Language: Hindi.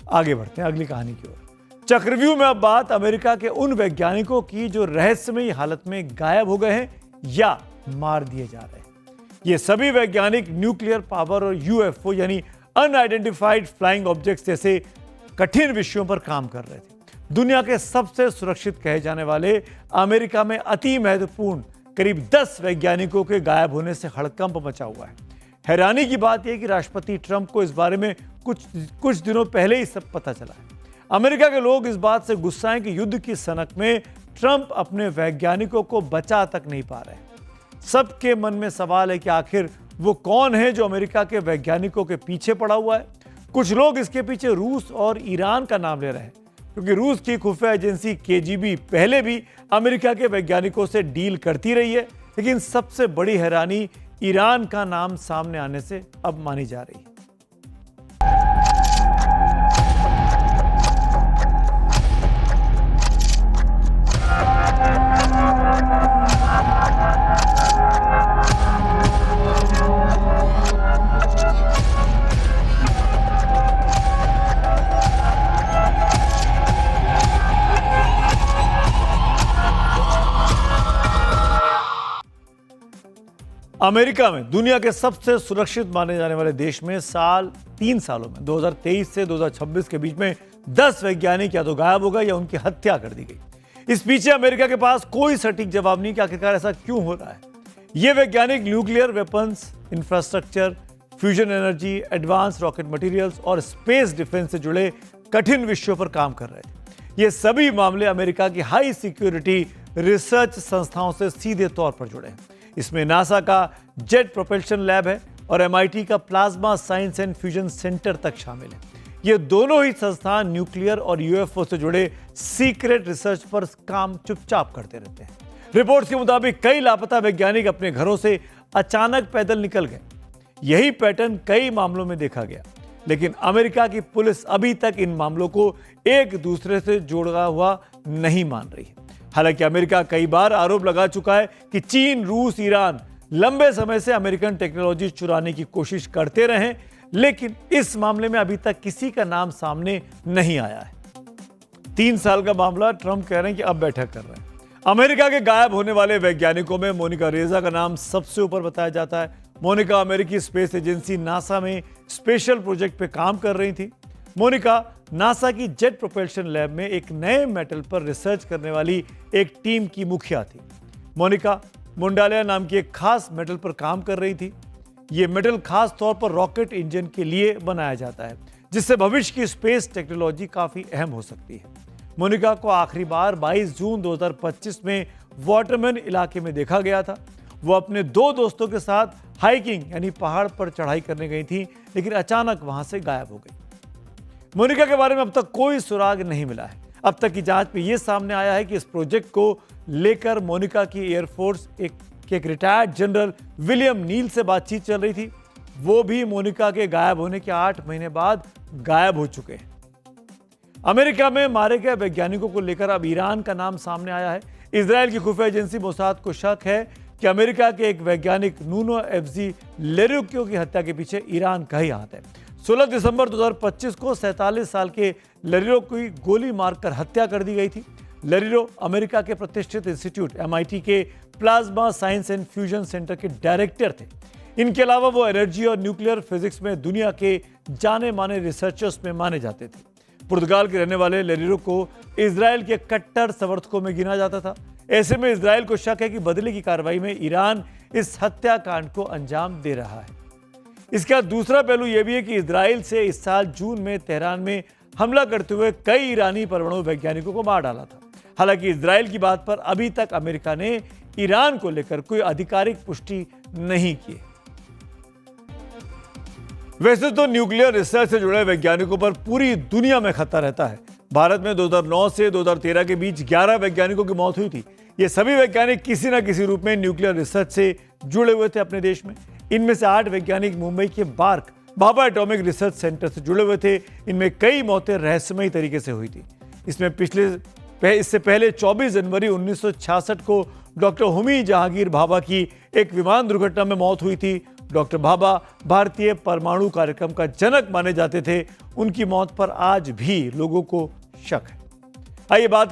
आगे बढ़ते हैं अगली कहानी की ओर। चक्रव्यूह में अब बात अमेरिका के उन वैज्ञानिकों की जो रहस्यमयी हालत में गायब हो गए हैं या मार दिए जा रहे हैं। ये सभी वैज्ञानिक न्यूक्लियर पावर और यूएफओ यानी अनआइडेंटिफाइड फ्लाइंग ऑब्जेक्ट्स जैसे कठिन विषयों पर काम कर रहे थे। दुनिया के सबसे सुरक्षित कहे जाने वाले अमेरिका में अति महत्वपूर्ण करीब 10 वैज्ञानिकों के गायब होने से हड़कंप मचा हुआ है। हैरानी की बात यह कि राष्ट्रपति ट्रंप को इस बारे में कुछ दिनों पहले ही सब पता चला है। अमेरिका के लोग इस बात से गुस्सा हैं कि युद्ध की सनक में ट्रंप अपने वैज्ञानिकों को बचा तक नहीं पा रहे हैं। सबके मन में सवाल है कि आखिर वो कौन है जो अमेरिका के वैज्ञानिकों के पीछे पड़ा हुआ है। कुछ लोग इसके पीछे रूस और ईरान का नाम ले रहे हैं, क्योंकि रूस की खुफिया एजेंसी केजीबी पहले भी अमेरिका के वैज्ञानिकों से डील करती रही है। लेकिन सबसे बड़ी हैरानी ईरान का नाम सामने आने से अब मानी जा रही है। अमेरिका में दुनिया के सबसे सुरक्षित माने जाने वाले देश में 3 सालों में 2023 से 2026 के बीच में 10 वैज्ञानिक या तो गायब हो गए या उनकी हत्या कर दी गई। इस पीछे अमेरिका के पास कोई सटीक जवाब नहीं कि आखिरकार ऐसा क्यों हो रहा है। ये वैज्ञानिक nuclear weapons, infrastructure, fusion energy, advance rocket materials और स्पेस डिफेंस से जुड़े कठिन विषयों पर काम कर रहे थे। ये सभी मामले अमेरिका की हाई सिक्योरिटी रिसर्च संस्थाओं से सीधे तौर पर जुड़े हैं। इसमें नासा का जेट प्रोपल्शन लैब है और एमआईटी का plasma science and fusion centre तक शामिल है। ये दोनों ही संस्थान न्यूक्लियर और यूएफओ से जुड़े सीक्रेट रिसर्च पर काम चुपचाप करते रहते हैं। रिपोर्ट्स के मुताबिक कई लापता वैज्ञानिक अपने घरों से अचानक पैदल निकल गए। यही पैटर्न कई मामलों में देखा गया, लेकिन अमेरिका की पुलिस अभी तक इन मामलों को एक दूसरे से जोड़ा हुआ नहीं मान रही है। हालांकि अमेरिका कई बार आरोप लगा चुका है कि चीन, रूस, ईरान लंबे समय से अमेरिकन टेक्नोलॉजी चुराने की कोशिश करते रहे, लेकिन इस मामले में अभी तक किसी का नाम सामने नहीं आया है। 3 साल का मामला, ट्रंप कह रहे हैं कि अब बैठक कर रहे हैं। अमेरिका के गायब होने वाले वैज्ञानिकों में मोनिका रेजा का नाम सबसे ऊपर बताया जाता है। मोनिका अमेरिकी स्पेस एजेंसी नासा में स्पेशल प्रोजेक्ट पे काम कर रही थी। मोनिका नासा की जेट प्रोपल्शन लैब में एक नए मेटल पर रिसर्च करने वाली एक टीम की मुखिया थी। मोनिका मुंडालिया नाम की एक खास मेटल पर काम कर रही थी। यह मेटल खास तौर पर रॉकेट इंजन के लिए बनाया जाता है, जिससे भविष्य की स्पेस टेक्नोलॉजी काफी अहम हो सकती है। मोनिका को आखिरी बार 22 जून 2025 में वाटरमैन इलाके में देखा गया था। वो अपने 2 दोस्तों के साथ हाइकिंग यानी पहाड़ पर चढ़ाई करने गई थी, लेकिन अचानक वहां से गायब हो गई। मोनिका के बारे में अब तक कोई सुराग नहीं मिला है। अब तक की जांच में यह सामने आया है कि इस प्रोजेक्ट को लेकर मोनिका की एयरफोर्स एक रिटायर्ड जनरल विलियम नील से बातचीत चल रही थी। वो भी मोनिका के गायब होने के 8 महीने बाद गायब हो चुके हैं। अमेरिका में मारे गए वैज्ञानिकों को लेकर अब ईरान का नाम सामने आया है। इजराइल की खुफिया एजेंसी मोसाद को शक है कि अमेरिका के एक वैज्ञानिक नूनो एफजी लेरुक्यो की हत्या के पीछे ईरान का ही हाथ है। 16 दिसंबर 2025 को 47 साल के लेरिरो की गोली मारकर हत्या कर दी गई थी। लेरिरो अमेरिका के प्रतिष्ठित इंस्टीट्यूट एमआईटी के plasma science and fusion centre के डायरेक्टर थे। इनके अलावा वो एनर्जी और न्यूक्लियर फिजिक्स में दुनिया के जाने माने रिसर्चर्स में माने जाते थे। पुर्तगाल के रहने वाले लेरिरो को इजराइल के कट्टर समर्थकों में गिना जाता था। ऐसे में इजराइल को शक है कि बदले की कार्रवाई में ईरान इस हत्याकांड को अंजाम दे रहा है। इसका दूसरा पहलू यह भी है कि इजराइल से इस साल जून में तेहरान में हमला करते हुए कई ईरानी परमाणु वैज्ञानिकों को मार डाला था। हालांकि इजराइल की बात पर अभी तक अमेरिका ने ईरान को लेकर कोई आधिकारिक पुष्टि नहीं की। वैसे तो न्यूक्लियर रिसर्च से जुड़े वैज्ञानिकों पर पूरी दुनिया में खतरा रहता है। भारत में 2009 से 2013 के बीच 11 वैज्ञानिकों की मौत हुई थी। ये सभी वैज्ञानिक किसी न किसी रूप में न्यूक्लियर रिसर्च से जुड़े हुए थे अपने देश में। इनमें से 8 वैज्ञानिक मुंबई के BARC Bhabha atomic research centre से जुड़े हुए थे। इनमें कई मौतें रहस्यमयी तरीके से हुई थी। इससे पहले 24 जनवरी 1966 को डॉक्टर हुमी जहांगीर भाभा की एक विमान दुर्घटना में मौत हुई थी। डॉक्टर भाभा भारतीय परमाणु कार्यक्रम का जनक माने जाते थे। उनकी मौत पर आज भी लोगों को शक है। आइए बात